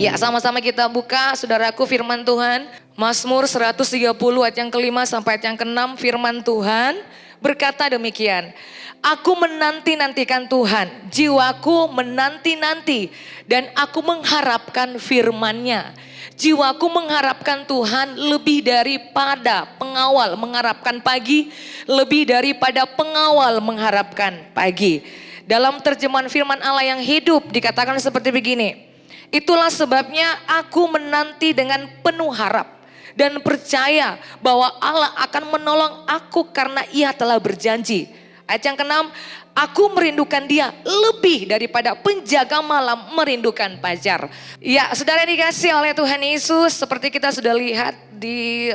Ya, sama-sama kita buka, saudaraku, firman Tuhan. Mazmur 130 ayat yang kelima sampai ayat yang keenam, firman Tuhan berkata demikian. Aku menanti-nantikan Tuhan, jiwaku menanti-nanti dan aku mengharapkan firman-Nya. Jiwaku mengharapkan Tuhan lebih daripada pengawal mengharapkan pagi, lebih daripada pengawal mengharapkan pagi. Dalam terjemahan firman Allah yang hidup dikatakan seperti begini. Itulah sebabnya aku menanti dengan penuh harap dan percaya bahwa Allah akan menolong aku karena Ia telah berjanji. Ayat yang keenam, aku merindukan Dia lebih daripada penjaga malam merindukan fajar. Ya, saudara dikasih oleh Tuhan Yesus, seperti kita sudah lihat di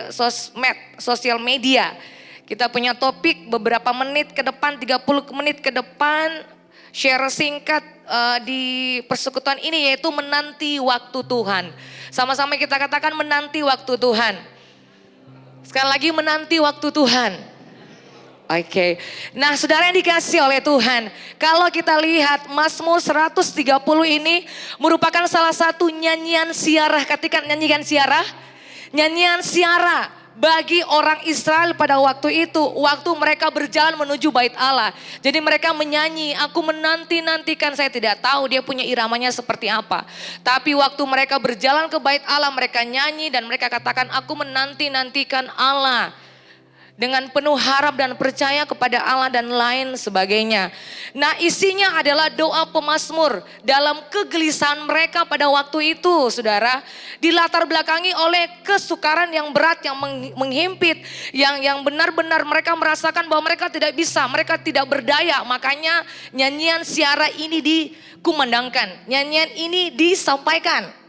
sosial media. Kita punya topik beberapa menit ke depan, 30 menit ke depan, share singkat di persekutuan ini, yaitu menanti waktu Tuhan. Sama-sama kita katakan menanti waktu Tuhan. Sekali lagi, menanti waktu Tuhan. Oke. Nah, saudara yang dikasih oleh Tuhan, kalau kita lihat Mazmur 130 ini merupakan salah satu nyanyian siarah. Katakan nyanyian siarah. Nyanyian siarah bagi orang Israel pada waktu itu, waktu mereka berjalan menuju bait Allah. Jadi mereka menyanyi, aku menanti-nantikan, saya tidak tahu dia punya iramanya seperti apa. Tapi waktu mereka berjalan ke bait Allah, mereka nyanyi dan mereka katakan, aku menanti-nantikan Allah. Dengan penuh harap dan percaya kepada Allah dan lain sebagainya. Nah, isinya adalah doa pemazmur dalam kegelisahan mereka pada waktu itu, saudara. Dilatar belakangi oleh kesukaran yang berat, yang menghimpit, yang benar-benar mereka merasakan bahwa mereka tidak bisa, mereka tidak berdaya. Makanya nyanyian siara ini dikumandangkan, nyanyian ini disampaikan.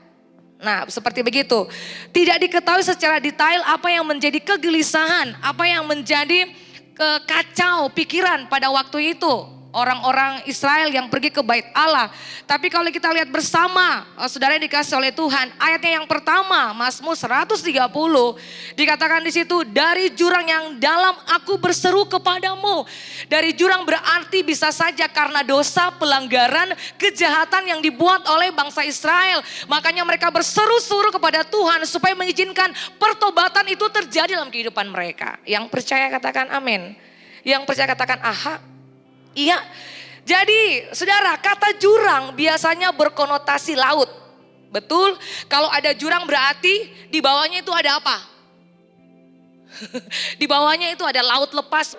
Nah, seperti begitu. Tidak diketahui secara detail apa yang menjadi kegelisahan, apa yang menjadi kacau pikiran pada waktu itu orang-orang Israel yang pergi ke bait Allah. Tapi kalau kita lihat bersama, saudara yang dikasih oleh Tuhan, ayatnya yang pertama, Mazmur 130, dikatakan di situ, dari jurang yang dalam aku berseru kepadamu. Dari jurang berarti bisa saja karena dosa, pelanggaran, kejahatan yang dibuat oleh bangsa Israel. Makanya mereka berseru-seru kepada Tuhan supaya mengizinkan pertobatan itu terjadi dalam kehidupan mereka. Yang percaya katakan amin. Yang percaya katakan aha. Iya, jadi saudara, kata jurang biasanya berkonotasi laut. Betul, kalau ada jurang berarti di bawahnya itu ada apa? Di bawahnya itu ada laut lepas.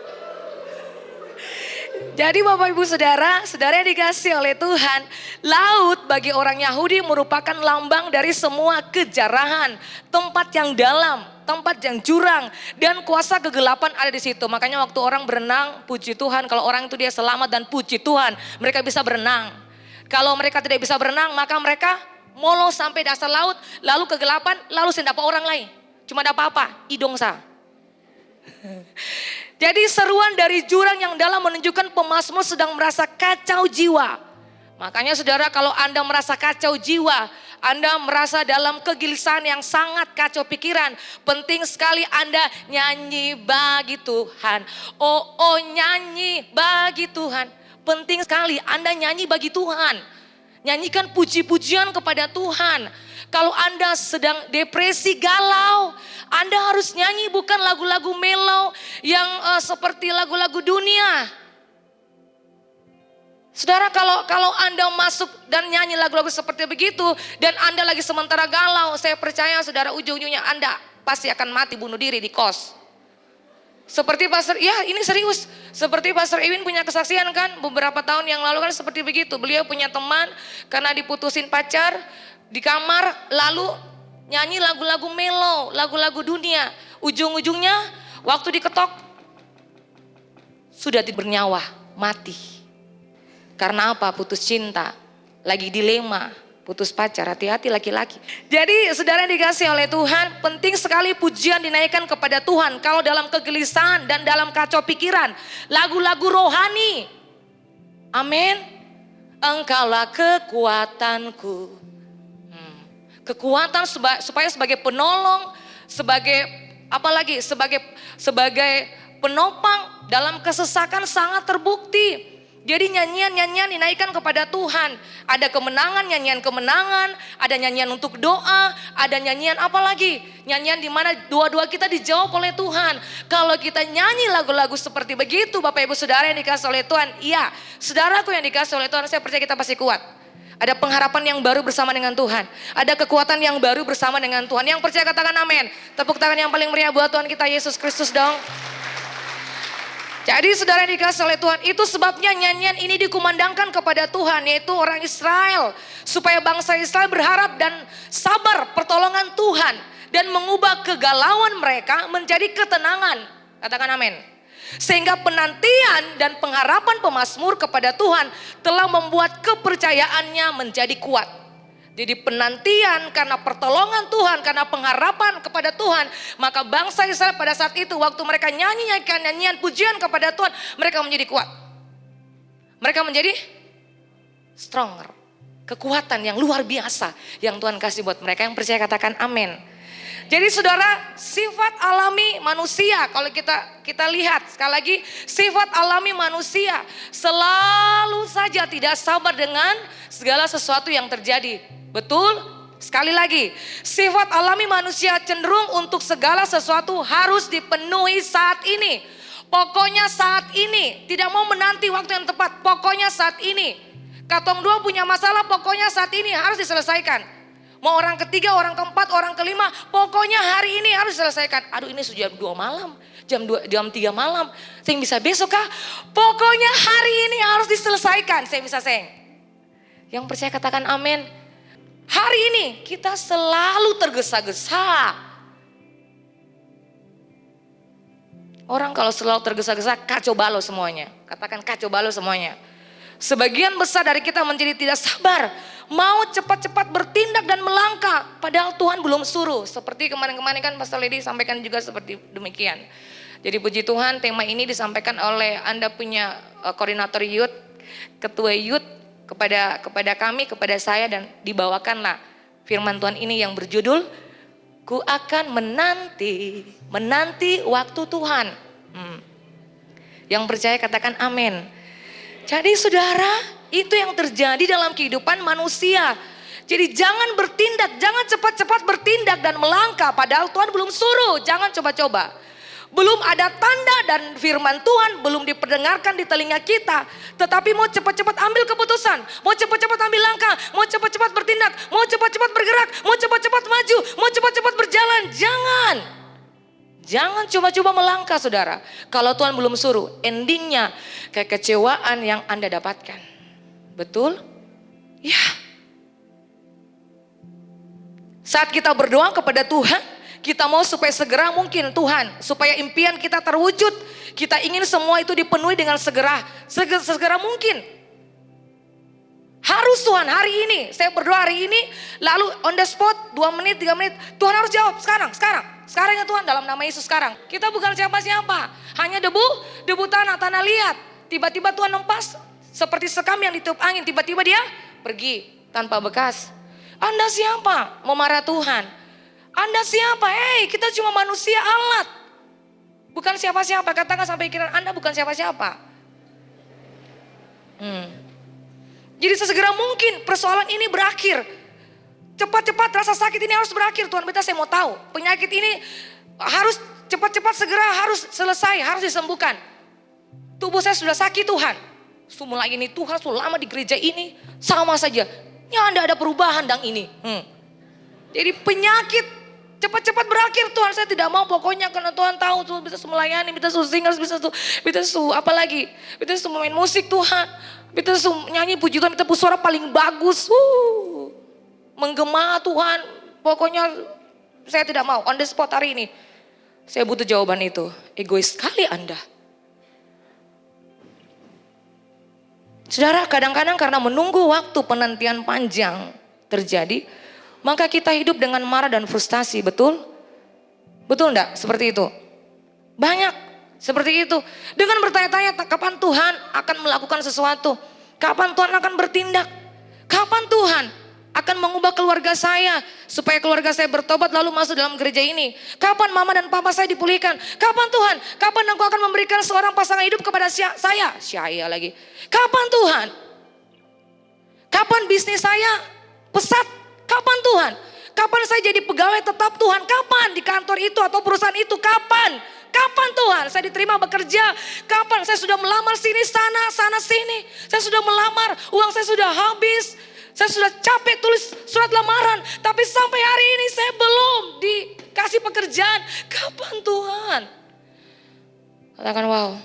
Jadi Bapak Ibu Saudara, saudara yang dikasih oleh Tuhan, laut bagi orang Yahudi merupakan lambang dari semua kejarahan, tempat yang dalam, tempat yang jurang, dan kuasa kegelapan ada di situ. Makanya waktu orang berenang, puji Tuhan, kalau orang itu dia selamat dan puji Tuhan, mereka bisa berenang. Kalau mereka tidak bisa berenang, maka mereka molo sampai dasar laut, lalu kegelapan, lalu tidak dapat orang lain. Cuma dapat apa? Idongsa. Jadi seruan dari jurang yang dalam menunjukkan pemazmur sedang merasa kacau jiwa. Makanya saudara, kalau Anda merasa kacau jiwa, Anda merasa dalam kegelisahan yang sangat kacau pikiran, penting sekali Anda nyanyi bagi Tuhan. Oh nyanyi bagi Tuhan. Penting sekali Anda nyanyi bagi Tuhan. Nyanyikan puji-pujian kepada Tuhan. Kalau Anda sedang depresi, galau, Anda harus nyanyi bukan lagu-lagu mellow yang seperti lagu-lagu dunia. Saudara, kalau Anda masuk dan nyanyi lagu-lagu seperti begitu dan Anda lagi sementara galau, saya percaya saudara, ujung-ujungnya Anda pasti akan mati bunuh diri di kos. Seperti Pastor, ya ini serius. Seperti Pastor Ewin punya kesaksian kan, beberapa tahun yang lalu kan seperti begitu. Beliau punya teman karena diputusin pacar di kamar, lalu nyanyi lagu-lagu mellow, lagu-lagu dunia. Ujung-ujungnya waktu diketok sudah bernyawa, mati. Karena apa? Putus cinta, lagi dilema, putus pacar, hati-hati laki-laki. Jadi saudara yang dikasih oleh Tuhan, penting sekali pujian dinaikkan kepada Tuhan. Kalau dalam kegelisahan dan dalam kacau pikiran, lagu-lagu rohani. Amin. Engkaulah kekuatanku. Kekuatan supaya sebagai penolong, sebagai apalagi sebagai penopang dalam kesesakan sangat terbukti. Jadi nyanyian-nyanyian dinaikkan kepada Tuhan. Ada kemenangan, nyanyian kemenangan, ada nyanyian untuk doa, ada nyanyian apa lagi? Nyanyian di mana doa-doa kita dijawab oleh Tuhan. Kalau kita nyanyi lagu-lagu seperti begitu, Bapak Ibu Saudara yang dikasih oleh Tuhan, iya, saudaraku yang dikasih oleh Tuhan, saya percaya kita pasti kuat. Ada pengharapan yang baru bersama dengan Tuhan. Ada kekuatan yang baru bersama dengan Tuhan. Yang percaya katakan amin. Tepuk tangan yang paling meriah buat Tuhan kita Yesus Kristus dong. Jadi saudara yang dikasih oleh Tuhan, itu sebabnya nyanyian ini dikumandangkan kepada Tuhan, yaitu orang Israel. Supaya bangsa Israel berharap dan sabar pertolongan Tuhan. Dan mengubah kegalauan mereka menjadi ketenangan. Katakan amin. Sehingga penantian dan pengharapan pemazmur kepada Tuhan telah membuat kepercayaannya menjadi kuat. Jadi penantian karena pertolongan Tuhan, karena pengharapan kepada Tuhan, maka bangsa Israel pada saat itu waktu mereka nyanyian pujian kepada Tuhan, mereka menjadi kuat. Mereka menjadi stronger. Kekuatan yang luar biasa yang Tuhan kasih buat mereka. Yang percaya katakan amin. Jadi saudara, sifat alami manusia, kalau kita lihat sekali lagi, sifat alami manusia selalu saja tidak sabar dengan segala sesuatu yang terjadi. Betul? Sekali lagi, sifat alami manusia cenderung untuk segala sesuatu harus dipenuhi saat ini. Pokoknya saat ini, tidak mau menanti waktu yang tepat, pokoknya saat ini. Katong dua punya masalah, pokoknya saat ini harus diselesaikan. Mau orang ketiga, orang keempat, orang kelima, pokoknya hari ini harus diselesaikan. Aduh ini sudah jam 2 malam, jam 3 malam. Saya bisa besok kah? Pokoknya hari ini harus diselesaikan. Saya bisa seng. Yang percaya katakan amin. Hari ini kita selalu tergesa-gesa. Orang kalau selalu tergesa-gesa kacau balau semuanya. Katakan kacau balau semuanya. Sebagian besar dari kita menjadi tidak sabar. Mau cepat-cepat bertindak dan melangkah. Padahal Tuhan belum suruh. Seperti kemarin-kemarin kan Pastor Lady sampaikan juga seperti demikian. Jadi puji Tuhan tema ini disampaikan oleh Anda punya koordinator youth, ketua youth kepada kami, kepada saya, dan dibawakanlah firman Tuhan ini yang berjudul Ku akan menanti waktu Tuhan. Yang percaya katakan amin. Jadi saudara, itu yang terjadi dalam kehidupan manusia. Jadi jangan bertindak, jangan cepat-cepat bertindak dan melangkah padahal Tuhan belum suruh. Jangan coba-coba. Belum ada tanda dan firman Tuhan belum diperdengarkan di telinga kita. Tetapi mau cepat-cepat ambil keputusan, mau cepat-cepat ambil langkah, mau cepat-cepat bertindak, mau cepat-cepat bergerak, mau cepat-cepat maju, mau cepat-cepat berjalan. Jangan coba-coba melangkah saudara. Kalau Tuhan belum suruh, endingnya kekecewaan yang Anda dapatkan. Betul? Ya. Saat kita berdoa kepada Tuhan, kita mau supaya segera mungkin Tuhan, supaya impian kita terwujud. Kita ingin semua itu dipenuhi dengan segera mungkin. Harus Tuhan hari ini, saya berdoa hari ini, lalu on the spot 2 menit, 3 menit, Tuhan harus jawab sekarang ya Tuhan, dalam nama Yesus sekarang. Kita bukan siapa-siapa, hanya debu tanah liat. Tiba-tiba Tuhan nempas seperti sekam yang ditiup angin, tiba-tiba dia pergi tanpa bekas. Anda siapa? Mau marah Tuhan. Anda siapa? Kita cuma manusia alat. Bukan siapa-siapa, katakan sampai pikiran Anda bukan siapa-siapa. Jadi sesegera mungkin persoalan ini berakhir. Cepat-cepat rasa sakit ini harus berakhir. Tuhan minta saya mau tahu. Penyakit ini harus cepat-cepat segera harus selesai, harus disembuhkan. Tubuh saya sudah sakit Tuhan. Semula ini Tuhan sudah lama di gereja ini sama saja. Ya Anda ada perubahan dang ini. Jadi penyakit cepat-cepat berakhir Tuhan, saya tidak mau pokoknya karena Tuhan tahu Tuhan bisa melayani, bisa singers, bisa apa lagi, bisa main musik Tuhan, bisa nyanyi puji Tuhan, bisa suara paling bagus, menggema Tuhan, pokoknya saya tidak mau. On the spot hari ini, saya butuh jawaban itu. Egois sekali Anda. Saudara, kadang-kadang karena menunggu waktu penantian panjang terjadi, maka kita hidup dengan marah dan frustasi, betul? Betul enggak? Seperti itu. Banyak seperti itu. Dengan bertanya-tanya kapan Tuhan akan melakukan sesuatu? Kapan Tuhan akan bertindak? Kapan Tuhan? akan mengubah keluarga saya supaya keluarga saya bertobat lalu masuk dalam gereja ini. Kapan mama dan papa saya dipulihkan? Kapan Tuhan? Kapan Engkau akan memberikan seorang pasangan hidup kepada saya? Syaya lagi. Kapan Tuhan? Kapan bisnis saya pesat? Kapan Tuhan? Kapan saya jadi pegawai tetap Tuhan? Kapan di kantor itu atau perusahaan itu? Kapan? Kapan Tuhan saya diterima bekerja? Kapan saya sudah melamar sini sana sini? Saya sudah melamar, uang saya sudah habis. Saya sudah capek tulis surat lamaran, tapi sampai hari ini saya belum dikasih pekerjaan. Kapan Tuhan? Katakan wow.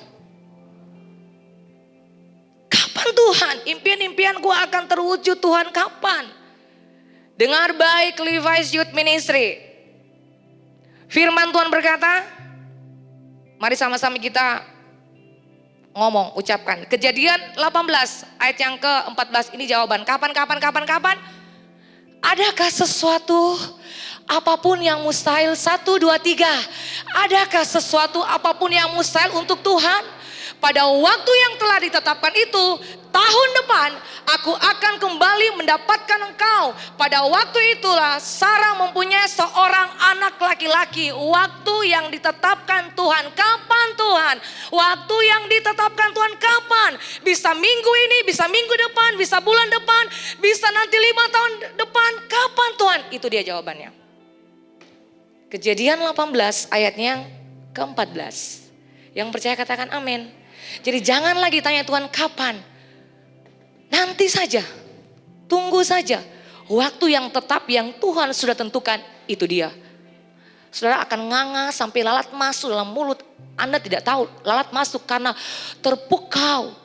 Kapan Tuhan? Impian-impianku akan terwujud Tuhan, kapan? Dengar baik Levi's Youth Ministry. Firman Tuhan berkata, mari sama-sama kita ngomong, ucapkan. Kejadian 18 ayat yang ke-14 ini jawaban. Kapan? Adakah sesuatu apapun yang mustahil? 1, 2, 3. Adakah sesuatu apapun yang mustahil untuk Tuhan? Pada waktu yang telah ditetapkan itu, tahun depan aku akan kembali mendapatkan engkau. Pada waktu itulah Sarah mempunyai seorang anak laki-laki. Waktu yang ditetapkan Tuhan. Kapan Tuhan? Waktu yang ditetapkan Tuhan kapan? Bisa minggu ini, bisa minggu depan, bisa bulan depan, bisa nanti 5 tahun depan. Kapan Tuhan? Itu dia jawabannya. Kejadian 18 ayatnya ke-14. Yang percaya katakan amin. Jadi jangan lagi tanya Tuhan kapan. Nanti saja. Tunggu saja. Waktu yang tetap yang Tuhan sudah tentukan itu dia. Saudara akan nganga sampai lalat masuk dalam mulut. Anda tidak tahu lalat masuk karena terpukau.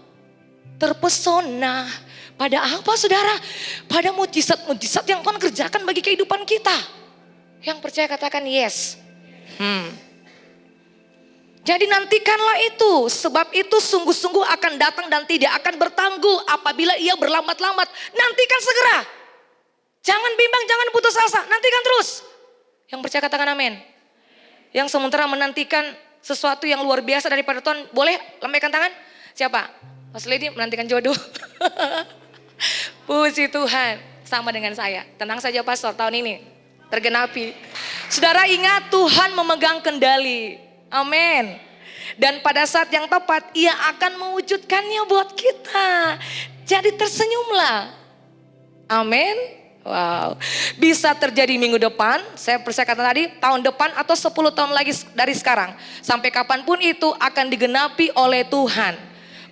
Terpesona. Pada apa saudara? Pada mujizat-mujizat yang Tuhan kerjakan bagi kehidupan kita. Yang percaya katakan yes. Jadi nantikanlah itu, sebab itu sungguh-sungguh akan datang dan tidak akan bertangguh apabila ia berlambat-lambat. Nantikan segera. Jangan bimbang, jangan putus asa, nantikan terus. Yang percaya katakan amin. Yang sementara menantikan sesuatu yang luar biasa daripada Tuhan, boleh lambaikan tangan? Siapa? Mas Lady menantikan jodoh. Puji Tuhan, sama dengan saya. Tenang saja pastor, tahun ini tergenapi. Saudara ingat Tuhan memegang kendali. Amin. Dan pada saat yang tepat ia akan mewujudkannya buat kita. Jadi tersenyumlah. Amin. Wow. Bisa terjadi minggu depan. Saya percaya kata tadi tahun depan atau 10 tahun lagi dari sekarang. Sampai kapanpun itu akan digenapi oleh Tuhan.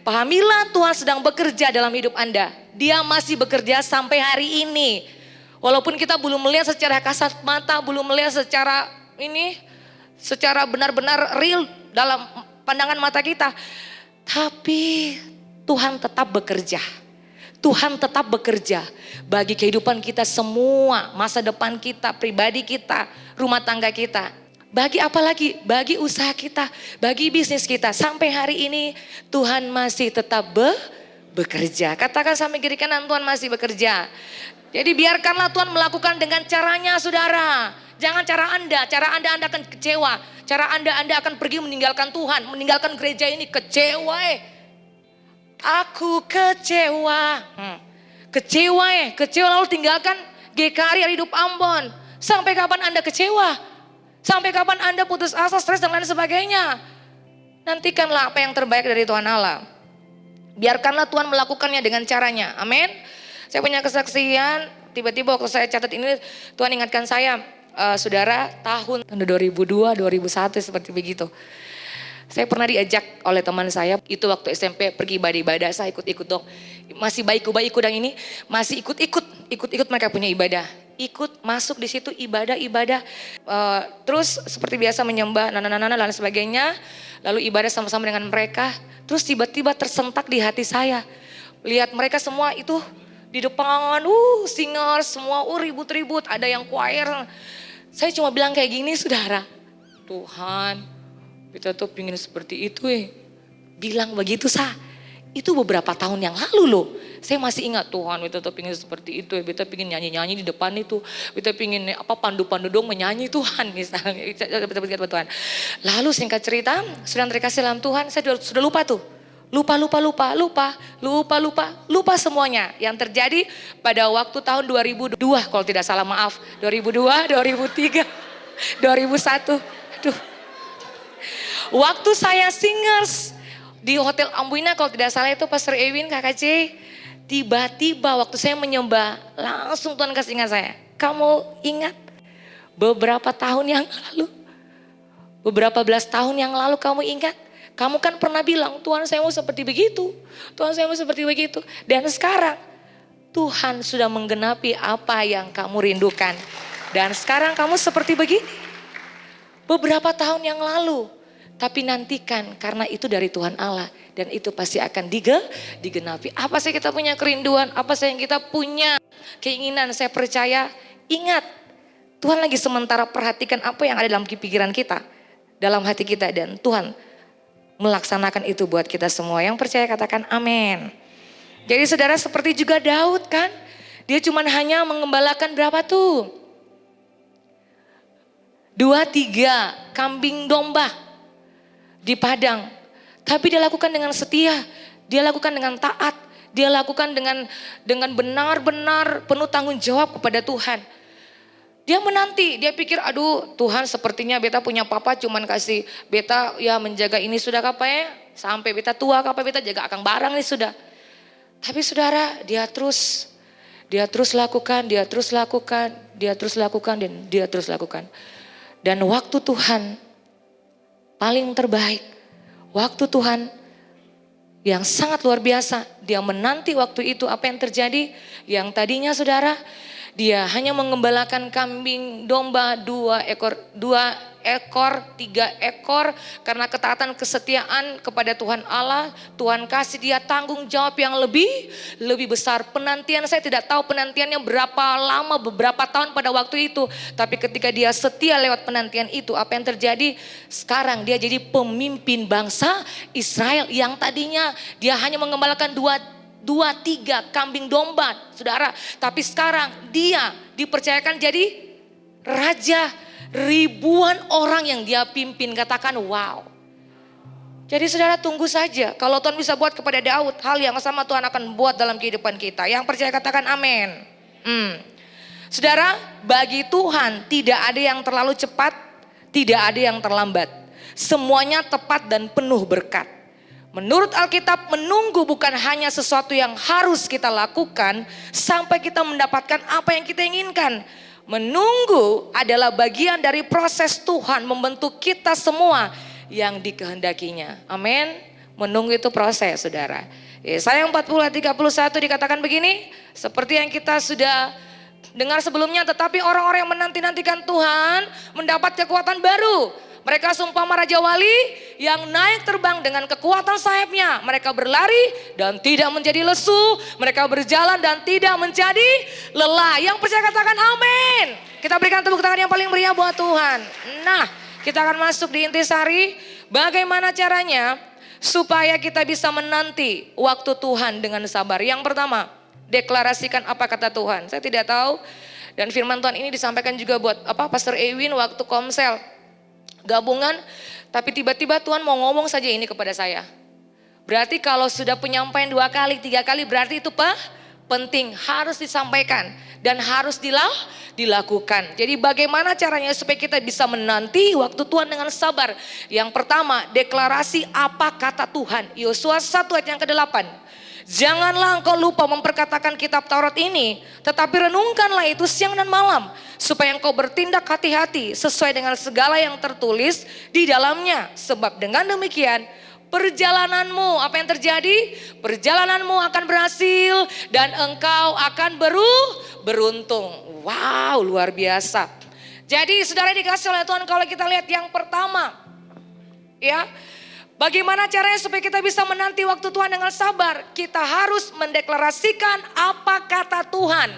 Pahamilah Tuhan sedang bekerja dalam hidup Anda. Dia masih bekerja sampai hari ini. Walaupun kita belum melihat secara kasat mata. Belum melihat secara benar-benar real dalam pandangan mata kita. Tapi Tuhan tetap bekerja. Tuhan tetap bekerja bagi kehidupan kita semua. Masa depan kita, pribadi kita, rumah tangga kita. Bagi apa lagi? Bagi usaha kita, bagi bisnis kita. Sampai hari ini Tuhan masih tetap bekerja. Katakan sampai kiri kanan, Tuhan masih bekerja. Jadi biarkanlah Tuhan melakukan dengan caranya saudara. Jangan cara Anda akan kecewa. Cara Anda akan pergi meninggalkan Tuhan, meninggalkan gereja ini kecewa. Aku kecewa. Kecewa lalu tinggalkan GKRI Hidup Ambon. Sampai kapan Anda kecewa? Sampai kapan Anda putus asa, stres dan lain sebagainya? Nantikanlah apa yang terbaik dari Tuhan Allah. Biarkanlah Tuhan melakukannya dengan caranya. Amin. Saya punya kesaksian, tiba-tiba waktu saya catat ini Tuhan ingatkan saya. Saudara, tahun 2002, 2001 seperti begitu. Saya pernah diajak oleh teman saya, itu waktu SMP pergi ibadah, saya ikut-ikut dong. Masih bayiku yang ini, masih ikut mereka punya ibadah. Ikut masuk di situ ibadah. Terus seperti biasa menyembah, dan sebagainya. Lalu ibadah sama-sama dengan mereka. Terus tiba-tiba tersentak di hati saya. Lihat mereka semua itu di depan, singer semua, ribut-ribut, ada yang choir. Saya cuma bilang kayak gini, saudara. Tuhan, kita tuh pingin seperti itu Bilang begitu itu beberapa tahun yang lalu loh. Saya masih ingat Tuhan, kita tuh pingin seperti itu kita pingin nyanyi-nyanyi di depan itu. Kita pingin pandu-pandu dong menyanyi Tuhan misalnya. Tuhan. Lalu singkat cerita, sudah terkasih dalam Tuhan, saya sudah lupa tuh. Lupa semuanya yang terjadi pada waktu tahun 2002 kalau tidak salah, maaf. 2002, 2003, 2001. Aduh. Waktu saya singers di Hotel Ambuina kalau tidak salah itu Pastor Ewin, Kakak C. Tiba-tiba waktu saya menyembah langsung Tuhan kasih ingat saya. Kamu ingat beberapa tahun yang lalu? Beberapa belas tahun yang lalu kamu ingat? Kamu kan pernah bilang, Tuhan saya mau seperti begitu. Tuhan saya mau seperti begitu. Dan sekarang Tuhan sudah menggenapi apa yang kamu rindukan. Dan sekarang kamu seperti begini. Beberapa tahun yang lalu. Tapi nantikan karena itu dari Tuhan Allah. Dan itu pasti akan digenapi. Apa sih kita punya kerinduan? Apa sih yang kita punya keinginan? Saya percaya, ingat. Tuhan lagi sementara perhatikan apa yang ada dalam pikiran kita. Dalam hati kita, dan Tuhan melaksanakan itu buat kita semua. Yang percaya katakan amin. Jadi saudara seperti juga Daud kan. Dia cuma hanya mengembalakan berapa tuh? 2-3 kambing domba di padang. Tapi dia lakukan dengan setia. Dia lakukan dengan taat. Dia lakukan dengan benar-benar penuh tanggung jawab kepada Tuhan. Dia menanti, dia pikir aduh Tuhan sepertinya beta punya papa cuman kasih beta ya menjaga ini sudah apa ya. Sampai beta tua apa beta jaga akang barang nih sudah. Tapi saudara dia terus lakukan dan dia terus lakukan. Dan waktu Tuhan paling terbaik. Waktu Tuhan yang sangat luar biasa. Dia menanti waktu itu apa yang terjadi. Yang tadinya saudara dia hanya mengembalakan kambing domba 2 ekor, 3 ekor. Karena ketaatan kesetiaan kepada Tuhan Allah. Tuhan kasih dia tanggung jawab yang lebih besar. Penantian saya tidak tahu penantiannya berapa lama, beberapa tahun pada waktu itu. Tapi ketika dia setia lewat penantian itu, apa yang terjadi? Sekarang dia jadi pemimpin bangsa Israel. Yang tadinya dia hanya mengembalakan 2-3 kambing domba, saudara. Tapi sekarang dia dipercayakan jadi raja. Ribuan orang yang dia pimpin, katakan wow. Jadi saudara tunggu saja. Kalau Tuhan bisa buat kepada Daud, hal yang sama Tuhan akan buat dalam kehidupan kita. Yang percaya katakan amin. Saudara, bagi Tuhan tidak ada yang terlalu cepat, tidak ada yang terlambat. Semuanya tepat dan penuh berkat. Menurut Alkitab, menunggu bukan hanya sesuatu yang harus kita lakukan sampai kita mendapatkan apa yang kita inginkan. Menunggu adalah bagian dari proses Tuhan membentuk kita semua yang dikehendakinya. Amin. Menunggu itu proses, saudara. Yesaya 40 ayat 31 dikatakan begini, seperti yang kita sudah dengar sebelumnya, tetapi orang-orang yang menanti-nantikan Tuhan mendapat kekuatan baru. Mereka seumpama raja wali yang naik terbang dengan kekuatan sayapnya. Mereka berlari dan tidak menjadi lesu. Mereka berjalan dan tidak menjadi lelah. Yang percaya katakan amin. Kita berikan tepuk tangan yang paling meriah buat Tuhan. Nah, kita akan masuk di intisari. Bagaimana caranya supaya kita bisa menanti waktu Tuhan dengan sabar. Yang pertama, deklarasikan apa kata Tuhan. Saya tidak tahu. Dan firman Tuhan ini disampaikan juga buat Pastor Ewin waktu komsel gabungan, tapi tiba-tiba Tuhan mau ngomong saja ini kepada saya. Berarti kalau sudah penyampaian 2 kali, 3 kali, berarti itu penting, harus disampaikan dan harus dilakukan. Jadi bagaimana caranya supaya kita bisa menanti waktu Tuhan dengan sabar? Yang pertama, deklarasi apa kata Tuhan. Yosua 1 ayat yang ke-8. Janganlah engkau lupa memperkatakan kitab Taurat ini, tetapi renungkanlah itu siang dan malam, supaya engkau bertindak hati-hati sesuai dengan segala yang tertulis di dalamnya. Sebab dengan demikian perjalananmu, apa yang terjadi? Perjalananmu akan berhasil dan engkau akan beruntung. Wow, luar biasa. Jadi saudara dikasih oleh Tuhan, kalau kita lihat yang pertama, ya. Bagaimana caranya supaya kita bisa menanti waktu Tuhan dengan sabar? Kita harus mendeklarasikan apa kata Tuhan.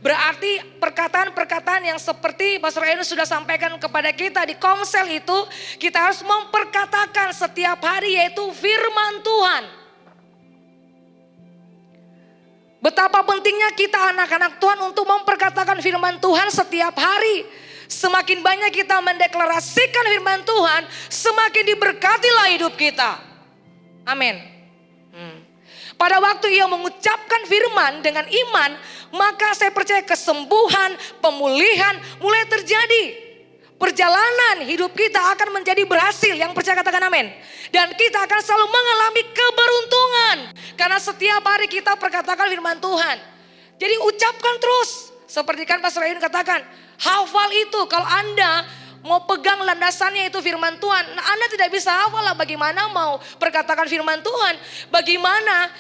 Berarti perkataan-perkataan yang seperti Pastor Enu sudah sampaikan kepada kita di komsel itu, kita harus memperkatakan setiap hari, yaitu firman Tuhan. Betapa pentingnya kita anak-anak Tuhan untuk memperkatakan firman Tuhan setiap hari. Semakin banyak kita mendeklarasikan firman Tuhan, semakin diberkatilah hidup kita. Amin. Pada waktu ia mengucapkan firman dengan iman, maka saya percaya kesembuhan, pemulihan mulai terjadi. Perjalanan hidup kita akan menjadi berhasil. Yang percaya katakan amin. Dan kita akan selalu mengalami keberuntungan. Karena setiap hari kita perkatakan firman Tuhan. Jadi ucapkan terus. Seperti kan Pastor Ayun katakan, hafal itu. Kalau Anda mau pegang landasannya itu firman Tuhan. Nah, Anda tidak bisa hafal lah, bagaimana mau perkatakan firman Tuhan. Bagaimana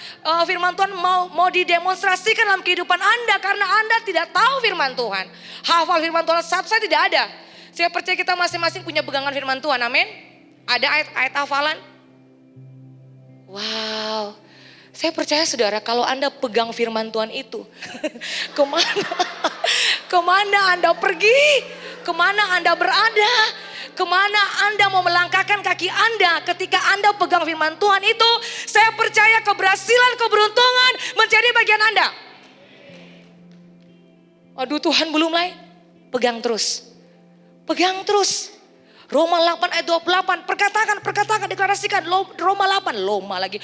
firman Tuhan mau didemonstrasikan dalam kehidupan Anda. Karena Anda tidak tahu firman Tuhan. Hafal firman Tuhan saya tidak ada. Saya percaya kita masing-masing punya pegangan firman Tuhan, amin. Ada ayat-ayat hafalan. Wow, saya percaya saudara kalau Anda pegang firman Tuhan itu, kemana Anda pergi, kemana Anda berada, kemana Anda mau melangkahkan kaki Anda ketika Anda pegang firman Tuhan itu, saya percaya keberhasilan, keberuntungan menjadi bagian Anda. Aduh Tuhan belum mulai, pegang terus. Pegang terus. Roma 8 ayat 28. Perkatakan, deklarasikan. Roma 8, Roma 8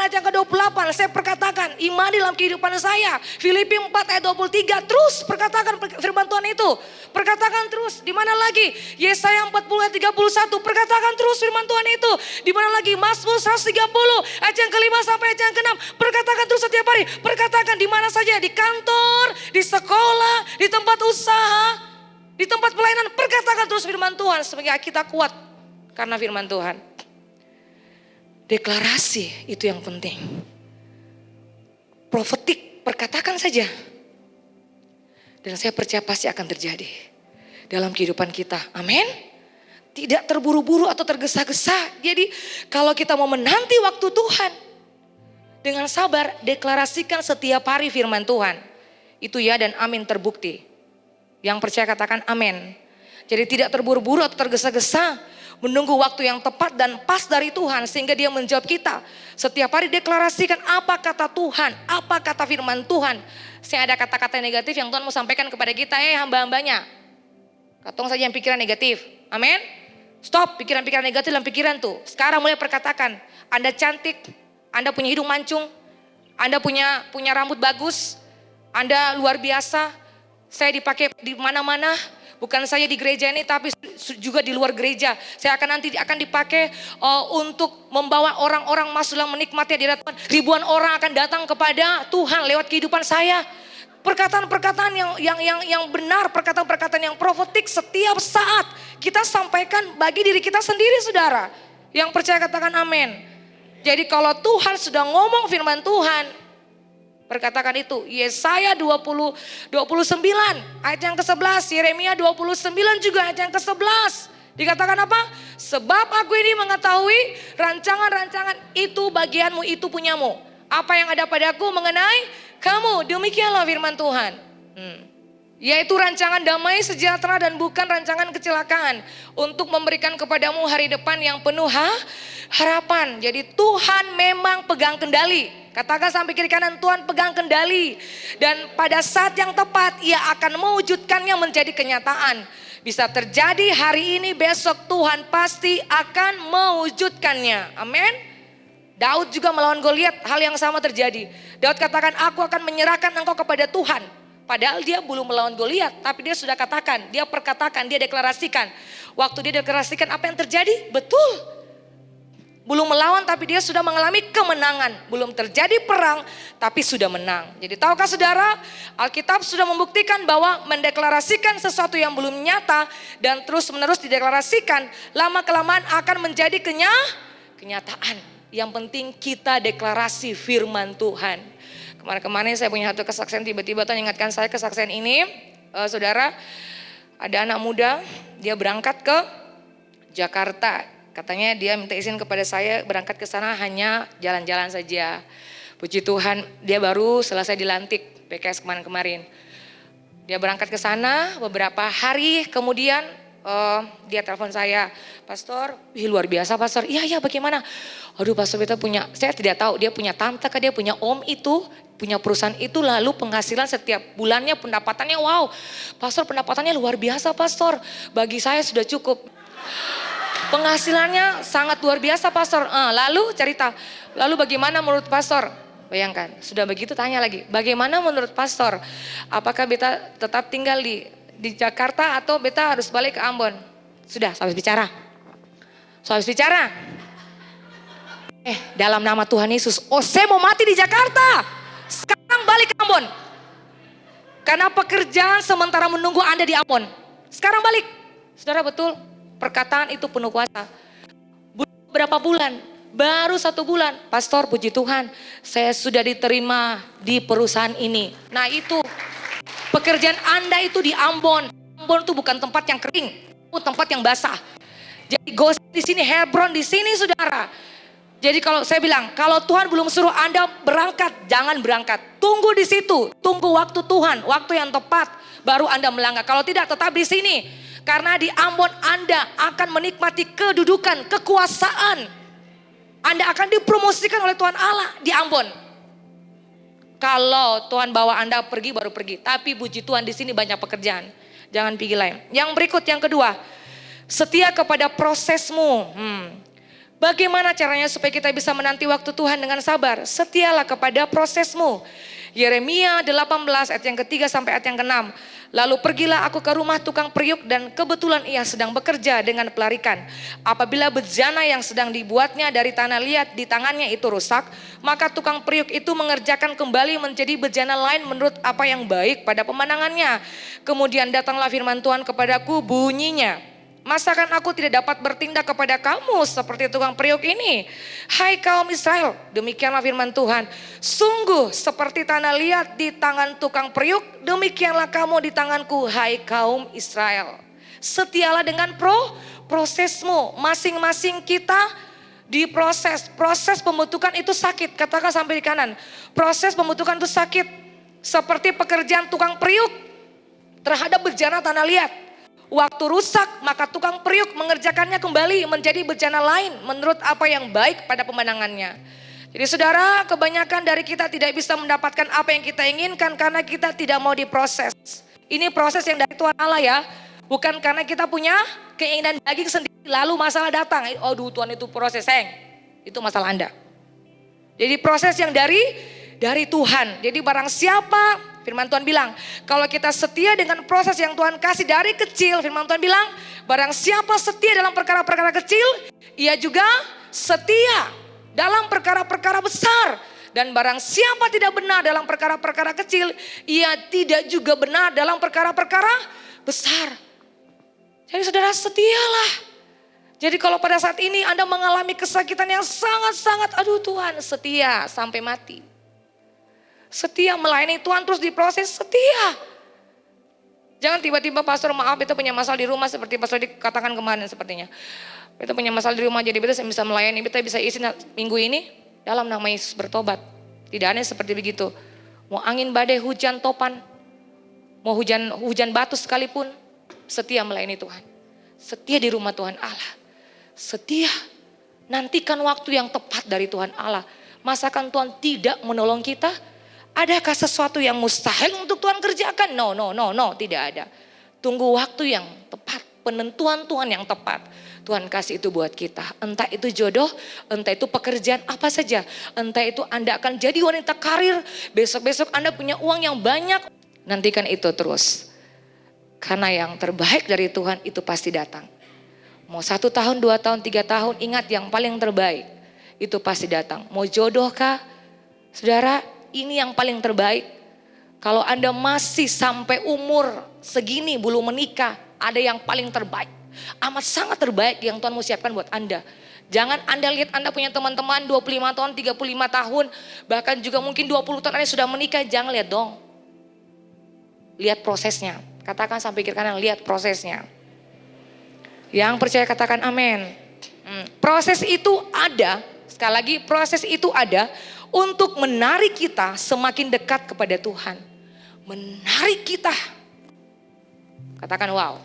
ayat yang ke-28. Saya perkatakan, iman dalam kehidupan saya. Filipi 4 ayat 23. Terus perkatakan firman Tuhan itu. Perkatakan terus. Di mana lagi? Yesaya 40 ayat 31. Perkatakan terus firman Tuhan itu. Di mana lagi? Mazmur 130 ayat yang ke-5 sampai ayat yang ke-6. Perkatakan terus setiap hari. Perkatakan di mana saja. Di kantor, di sekolah, di tempat usaha, di tempat pelayanan. Perkatakan terus firman Tuhan sehingga kita kuat karena firman Tuhan. Deklarasi itu yang penting. Profetik, perkatakan saja. Dan saya percaya pasti akan terjadi dalam kehidupan kita. Amin. Tidak terburu-buru atau tergesa-gesa. Jadi kalau kita mau menanti waktu Tuhan, dengan sabar deklarasikan setiap hari firman Tuhan. Itu ya dan amin terbukti. Yang percaya katakan amin. Jadi tidak terburu-buru atau tergesa-gesa. Menunggu waktu yang tepat dan pas dari Tuhan. Sehingga dia menjawab kita. Setiap hari deklarasikan apa kata Tuhan. Apa kata firman Tuhan. Saya ada kata-kata negatif yang Tuhan mau sampaikan kepada kita. Hamba-hambanya. Katong saja yang pikiran negatif. Amin. Stop pikiran-pikiran negatif dalam pikiran tuh. Sekarang mulai perkatakan. Anda cantik. Anda punya hidung mancung. Anda punya rambut bagus. Anda luar biasa. Saya dipakai di mana-mana, bukan saja di gereja ini tapi juga di luar gereja. Saya nanti akan dipakai untuk membawa orang-orang masuk dalam menikmati hadirat Tuhan. Ribuan orang akan datang kepada Tuhan lewat kehidupan saya. Perkataan-perkataan yang benar, perkataan-perkataan yang profetik setiap saat kita sampaikan bagi diri kita sendiri, saudara. Yang percaya katakan amin. Jadi kalau Tuhan sudah ngomong firman Tuhan, perkatakan itu. Yesaya 29 ayat yang ke-11. Yeremia 29 juga ayat yang ke-11. Dikatakan apa? Sebab aku ini mengetahui rancangan-rancangan itu bagianmu, itu punyamu. Apa yang ada padaku mengenai kamu. Demikianlah firman Tuhan. Yaitu rancangan damai sejahtera dan bukan rancangan kecelakaan. Untuk memberikan kepadamu hari depan yang penuh harapan. Jadi Tuhan memang pegang kendali. Katakan sampai kiri kanan, Tuhan pegang kendali. Dan pada saat yang tepat ia akan mewujudkannya menjadi kenyataan. Bisa terjadi hari ini, besok Tuhan pasti akan mewujudkannya. Amin. Daud juga melawan Goliat, hal yang sama terjadi. Daud katakan, aku akan menyerahkan engkau kepada Tuhan. Padahal dia belum melawan Goliat, tapi dia sudah katakan, dia perkatakan, dia deklarasikan. Waktu dia deklarasikan apa yang terjadi? Betul. Belum melawan tapi dia sudah mengalami kemenangan. Belum terjadi perang tapi sudah menang. Jadi tahukah saudara, Alkitab sudah membuktikan bahwa mendeklarasikan sesuatu yang belum nyata dan terus menerus dideklarasikan, lama kelamaan akan menjadi kenyataan. Yang penting kita deklarasi firman Tuhan. Kemarin-kemarin saya punya satu kesaksian, tiba-tiba Tuhan ingatkan saya kesaksian ini. Saudara, ada anak muda, dia berangkat ke Jakarta. Katanya dia minta izin kepada saya berangkat ke sana hanya jalan-jalan saja. Puji Tuhan, dia baru selesai dilantik PKS kemarin-kemarin. Dia berangkat ke sana beberapa hari kemudian dia telepon saya, Pastor, luar biasa Pastor. Iya bagaimana? Aduh Pastor, kita punya, saya tidak tahu dia punya tante kah, dia punya om itu, punya perusahaan itu, lalu penghasilan setiap bulannya pendapatannya wow. Pastor, pendapatannya luar biasa Pastor, bagi saya sudah cukup. Penghasilannya sangat luar biasa Pastor. Lalu cerita, lalu bagaimana menurut Pastor? Bayangkan, sudah begitu tanya lagi, bagaimana menurut pastor? Apakah beta tetap tinggal di Jakarta atau beta harus balik ke Ambon? Sudah, habis bicara. Dalam nama Tuhan Yesus, saya mau mati di Jakarta. Sekarang balik ke Ambon. Karena pekerjaan sementara menunggu Anda di Ambon. Sekarang balik. Saudara, betul, perkataan itu penuh kuasa. Berapa bulan? Baru 1 bulan. Pastor, puji Tuhan, saya sudah diterima di perusahaan ini. Nah itu, pekerjaan Anda itu di Ambon. Ambon itu bukan tempat yang kering, itu tempat yang basah. Jadi Goshen di sini, Hebron di sini, saudara. Jadi kalau saya bilang, kalau Tuhan belum suruh Anda berangkat, jangan berangkat. Tunggu di situ, tunggu waktu Tuhan, waktu yang tepat, baru Anda melangkah. Kalau tidak, tetap di sini. Karena di Ambon Anda akan menikmati kedudukan, kekuasaan. Anda akan dipromosikan oleh Tuhan Allah di Ambon. Kalau Tuhan bawa Anda pergi, baru pergi. Tapi puji Tuhan di sini banyak pekerjaan. Jangan pergi lain. Yang berikut, yang kedua, setia kepada prosesmu. Bagaimana caranya supaya kita bisa menanti waktu Tuhan dengan sabar? Setialah kepada prosesmu. Yeremia 18 ayat yang ketiga sampai ayat yang ke-6. Lalu pergilah aku ke rumah tukang periuk dan kebetulan ia sedang bekerja dengan pelarikan. Apabila bejana yang sedang dibuatnya dari tanah liat di tangannya itu rusak, maka tukang periuk itu mengerjakan kembali menjadi bejana lain menurut apa yang baik pada pemandangannya. Kemudian datanglah firman Tuhan kepadaku, bunyinya, masakan aku tidak dapat bertindak kepada kamu seperti tukang periuk ini? Hai kaum Israel, demikianlah firman Tuhan. Sungguh seperti tanah liat di tangan tukang periuk, demikianlah kamu di tanganku, hai kaum Israel. Setialah dengan prosesmu. Masing-masing kita diproses. Proses pembentukan itu sakit. Katakan sampai di kanan. Proses pembentukan itu sakit. Seperti pekerjaan tukang periuk terhadap bejana tanah liat. Waktu rusak, maka tukang periuk mengerjakannya kembali menjadi bejana lain menurut apa yang baik pada pemandangannya. Jadi saudara, kebanyakan dari kita tidak bisa mendapatkan apa yang kita inginkan karena kita tidak mau diproses. Ini proses yang dari Tuhan Allah ya. Bukan karena kita punya keinginan daging sendiri lalu masalah datang. Aduh Tuhan itu proses, itu masalah Anda. Jadi proses yang dari Tuhan. Jadi barang siapa, firman Tuhan bilang, kalau kita setia dengan proses yang Tuhan kasih dari kecil, firman Tuhan bilang, barang siapa setia dalam perkara-perkara kecil, ia juga setia dalam perkara-perkara besar. Dan barang siapa tidak benar dalam perkara-perkara kecil, ia tidak juga benar dalam perkara-perkara besar. Jadi saudara, setialah. Jadi kalau pada saat ini Anda mengalami kesakitan yang sangat-sangat, aduh Tuhan, setia sampai mati. Setia melayani Tuhan terus diproses, setia. Jangan tiba-tiba pastor maaf itu punya masalah di rumah seperti pastor dikatakan kemarin sepertinya. Kita punya masalah di rumah jadi kita bisa melayani, kita bisa izin minggu ini dalam nama Yesus bertobat. Tidak aneh seperti begitu. Mau angin badai, hujan topan, mau hujan batu sekalipun, setia melayani Tuhan. Setia di rumah Tuhan Allah. Setia, nantikan waktu yang tepat dari Tuhan Allah. Masakan Tuhan tidak menolong kita? Adakah sesuatu yang mustahil untuk Tuhan kerjakan? No, tidak ada. Tunggu waktu yang tepat, penentuan Tuhan yang tepat. Tuhan kasih itu buat kita. Entah itu jodoh, entah itu pekerjaan apa saja. Entah itu Anda akan jadi wanita karir, besok-besok Anda punya uang yang banyak. Nantikan itu terus. Karena yang terbaik dari Tuhan itu pasti datang. Mau 1 tahun, 2 tahun, 3 tahun, ingat yang paling terbaik. Itu pasti datang. Mau jodoh kah? Saudara, ini yang paling terbaik. Kalau Anda masih sampai umur segini belum menikah, ada yang paling terbaik. Amat sangat terbaik yang Tuhan mau siapkan buat Anda. Jangan Anda lihat Anda punya teman-teman 25 tahun, 35 tahun, bahkan juga mungkin 20 tahun Anda sudah menikah, jangan lihat dong. Lihat prosesnya. Katakan sampai kiri kanan, lihat prosesnya. Yang percaya katakan amin. Proses itu ada, sekali lagi proses itu ada untuk menarik kita semakin dekat kepada Tuhan. Menarik kita. Katakan wow.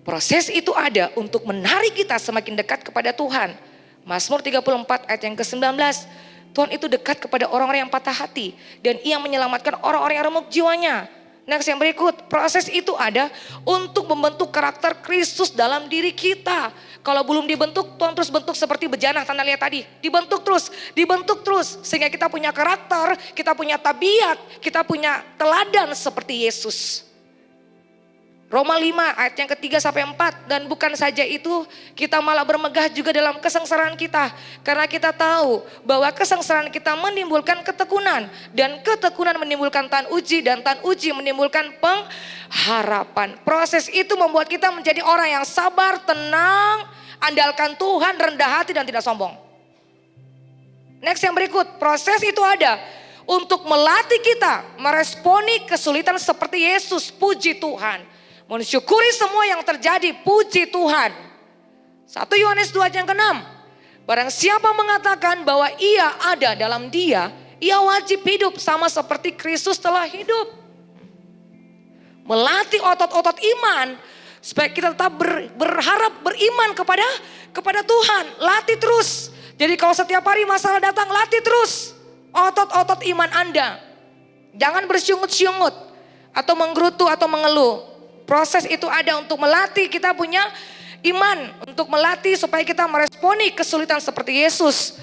Proses itu ada untuk menarik kita semakin dekat kepada Tuhan. Mazmur 34 ayat yang ke-19. Tuhan itu dekat kepada orang-orang yang patah hati. Dan ia menyelamatkan orang-orang yang remuk jiwanya. Next yang berikut, proses itu ada untuk membentuk karakter Kristus dalam diri kita. Kalau belum dibentuk, Tuhan terus bentuk seperti bejana, Tanda lihat tadi. Dibentuk terus. Sehingga kita punya karakter, kita punya tabiat, kita punya teladan seperti Yesus. Roma 5 ayat yang ketiga sampai 4. Dan bukan saja itu, kita malah bermegah juga dalam kesengsaraan kita. Karena kita tahu bahwa kesengsaraan kita menimbulkan ketekunan. Dan ketekunan menimbulkan tahan uji. Dan tahan uji menimbulkan pengharapan. Proses itu membuat kita menjadi orang yang sabar, tenang, andalkan Tuhan, rendah hati dan tidak sombong. Next yang berikut, proses itu ada untuk melatih kita meresponi kesulitan seperti Yesus. Puji Tuhan. Mensyukuri semua yang terjadi, puji Tuhan. 1 Yohanes 2 ayat yang ke-6. Barang siapa mengatakan bahwa ia ada dalam dia, ia wajib hidup sama seperti Kristus telah hidup. Melatih otot-otot iman supaya kita tetap berharap beriman kepada Tuhan. Latih terus. Jadi kalau setiap hari masalah datang, latih terus otot-otot iman Anda. Jangan bersyungut-syungut atau menggerutu atau mengeluh. Proses itu ada untuk melatih kita punya iman. Untuk melatih supaya kita meresponi kesulitan seperti Yesus.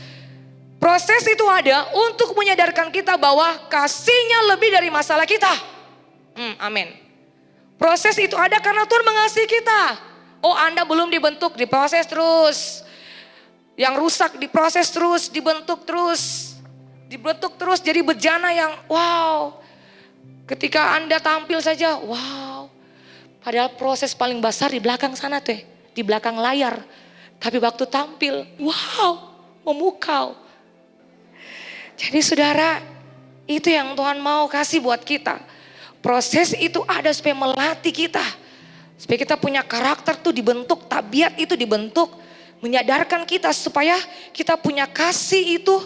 Proses itu ada untuk menyadarkan kita bahwa kasihnya lebih dari masalah kita. Amin. Proses itu ada karena Tuhan mengasihi kita. Oh, Anda belum dibentuk, diproses terus. Yang rusak diproses terus, dibentuk terus. Dibentuk terus jadi bejana yang wow. Ketika Anda tampil saja, wow. Padahal proses paling besar di belakang sana tuh, di belakang layar. Tapi waktu tampil, wow, memukau. Jadi saudara, itu yang Tuhan mau kasih buat kita. Proses itu ada supaya melatih kita. Supaya kita punya karakter tuh dibentuk, tabiat itu dibentuk. Menyadarkan kita supaya kita punya kasih itu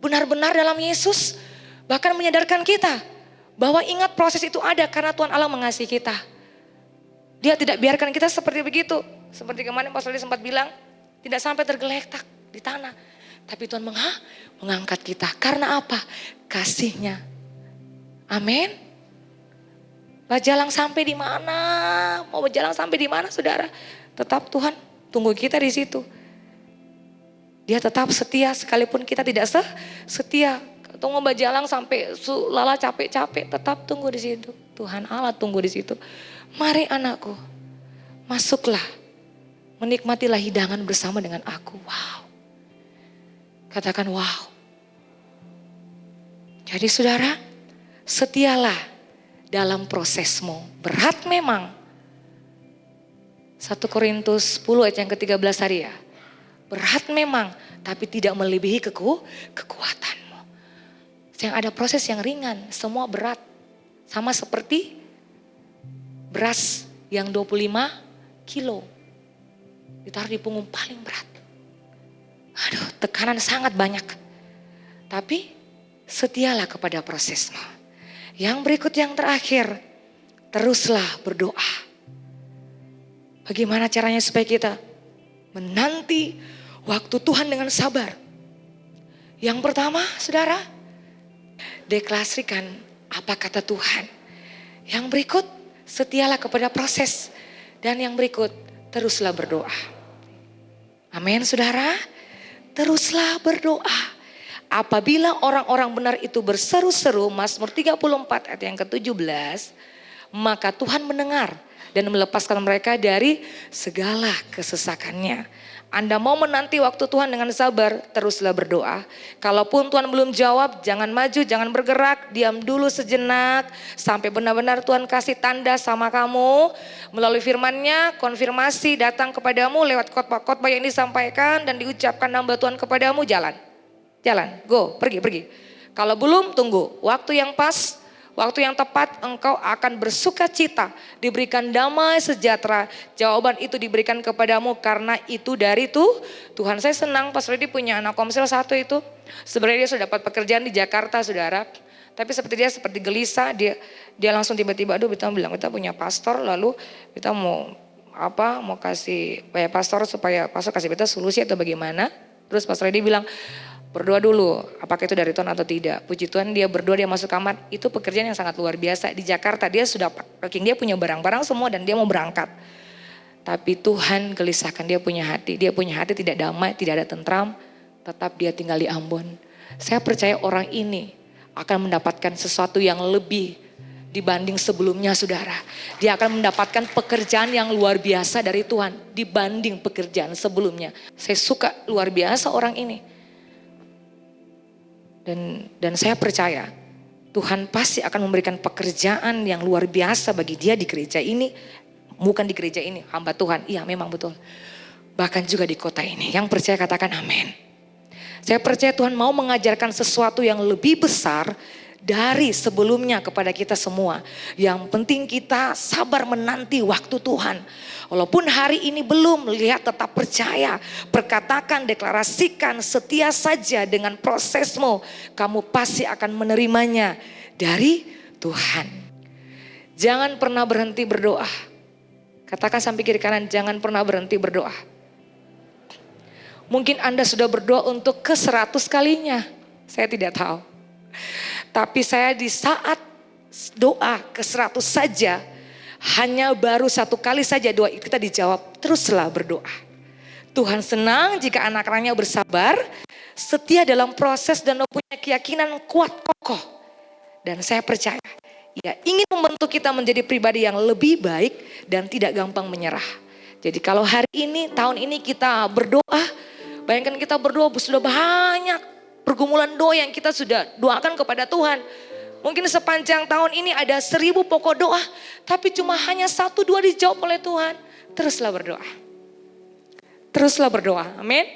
benar-benar dalam Yesus. Bahkan menyadarkan kita bahwa ingat proses itu ada karena Tuhan Allah mengasihi kita. Dia tidak biarkan kita seperti begitu. Seperti kemarin Pastor sempat bilang, tidak sampai tergeletak di tanah. Tapi Tuhan mengangkat kita. Karena apa? Kasihnya. Amin. Berjalan sampai di mana? Mau berjalan sampai di mana saudara? Tetap Tuhan tunggu kita di situ. Dia tetap setia sekalipun kita tidak setia. Tunggu berjalan sampai lala capek-capek, tetap tunggu di situ. Tuhan Allah tunggu di situ. Mari anakku, masuklah, menikmatilah hidangan bersama dengan aku. Wow. Katakan wow. Jadi saudara, setialah dalam prosesmu. Berat memang. 1 Korintus 10 ayat yang ke-13 hari ya. Berat memang, tapi tidak melebihi kekuatan. Yang ada proses yang ringan, semua berat. Sama seperti beras yang 25 kilo. Ditaruh di punggung paling berat. Aduh, tekanan sangat banyak. Tapi setialah kepada prosesmu. Yang berikut yang terakhir, teruslah berdoa. Bagaimana caranya supaya kita menanti waktu Tuhan dengan sabar? Yang pertama, saudara, deklarasikan apa kata Tuhan. Yang berikut, setialah kepada proses. Dan yang berikut, teruslah berdoa. Amin saudara. Teruslah berdoa. Apabila orang-orang benar itu berseru-seru, Mazmur 34 ayat yang ke-17, maka Tuhan mendengar dan melepaskan mereka dari segala kesesakannya. Anda mau menanti waktu Tuhan dengan sabar, teruslah berdoa. Kalaupun Tuhan belum jawab, jangan maju, jangan bergerak, diam dulu sejenak. Sampai benar-benar Tuhan kasih tanda sama kamu. Melalui firman-Nya, konfirmasi datang kepadamu lewat khotbah-khotbah yang disampaikan dan diucapkan nama Tuhan kepadamu, jalan. Jalan, go, pergi. Kalau belum, tunggu. Waktu yang pas, waktu yang tepat engkau akan bersuka cita, diberikan damai sejahtera. Jawaban itu diberikan kepadamu karena itu dari Tuhan. Saya senang Pas Redi punya anak komsel satu itu. Sebenarnya dia sudah dapat pekerjaan di Jakarta saudara. Tapi seperti gelisah, dia langsung tiba-tiba, aduh kita bilang kita punya pastor, lalu kita mau kasih pastor supaya pastor kasih kita solusi atau bagaimana. Terus Pas Redi bilang, Berdoa dulu, apakah itu dari Tuhan atau tidak. Puji Tuhan dia berdoa, dia masuk kamar, itu pekerjaan yang sangat luar biasa. Di Jakarta dia sudah packing, dia punya barang-barang semua dan dia mau berangkat. Tapi Tuhan gelisahkan, dia punya hati tidak damai, tidak ada tentram, tetap dia tinggal di Ambon. Saya percaya orang ini akan mendapatkan sesuatu yang lebih dibanding sebelumnya saudara. Dia akan mendapatkan pekerjaan yang luar biasa dari Tuhan dibanding pekerjaan sebelumnya. Saya suka luar biasa orang ini. Dan saya percaya Tuhan pasti akan memberikan pekerjaan yang luar biasa bagi dia di gereja ini. Bukan di gereja ini, hamba Tuhan. Iya memang betul. Bahkan juga di kota ini. Yang percaya katakan amin. Saya percaya Tuhan mau mengajarkan sesuatu yang lebih besar dari sebelumnya kepada kita semua. Yang penting kita sabar menanti waktu Tuhan. Walaupun hari ini belum, lihat tetap percaya. Perkatakan, deklarasikan, setia saja dengan prosesmu. Kamu pasti akan menerimanya dari Tuhan. Jangan pernah berhenti berdoa. Katakan sampai kiri kanan, jangan pernah berhenti berdoa. Mungkin Anda sudah berdoa untuk ke-100 kalinya. Saya tidak tahu. Tapi saya di saat doa ke-100 saja, hanya baru 1 kali saja doa kita dijawab. Teruslah berdoa. Tuhan senang jika anak-anaknya bersabar, setia dalam proses dan mempunyai keyakinan kuat kokoh. Dan saya percaya, Ia ingin membentuk kita menjadi pribadi yang lebih baik dan tidak gampang menyerah. Jadi kalau hari ini, tahun ini kita berdoa, bayangkan kita berdoa sudah banyak pergumulan doa yang kita sudah doakan kepada Tuhan. Mungkin sepanjang tahun ini ada 1000 pokok doa, tapi cuma hanya 1-2 dijawab oleh Tuhan. Teruslah berdoa. Teruslah berdoa, amin.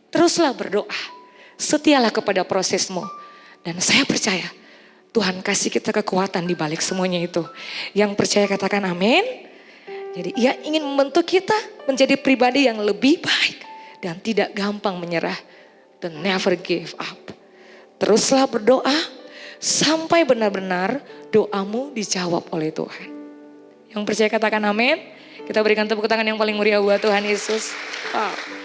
Teruslah berdoa. Setialah kepada prosesmu. Dan saya percaya Tuhan kasih kita kekuatan di balik semuanya itu. Yang percaya katakan amin. Jadi Ia ingin membentuk kita menjadi pribadi yang lebih baik dan tidak gampang menyerah. Dan never give up. Teruslah berdoa sampai benar-benar doamu dijawab oleh Tuhan. Yang percaya katakan amin. Kita berikan tepuk tangan yang paling meriah buat Tuhan Yesus. Wow.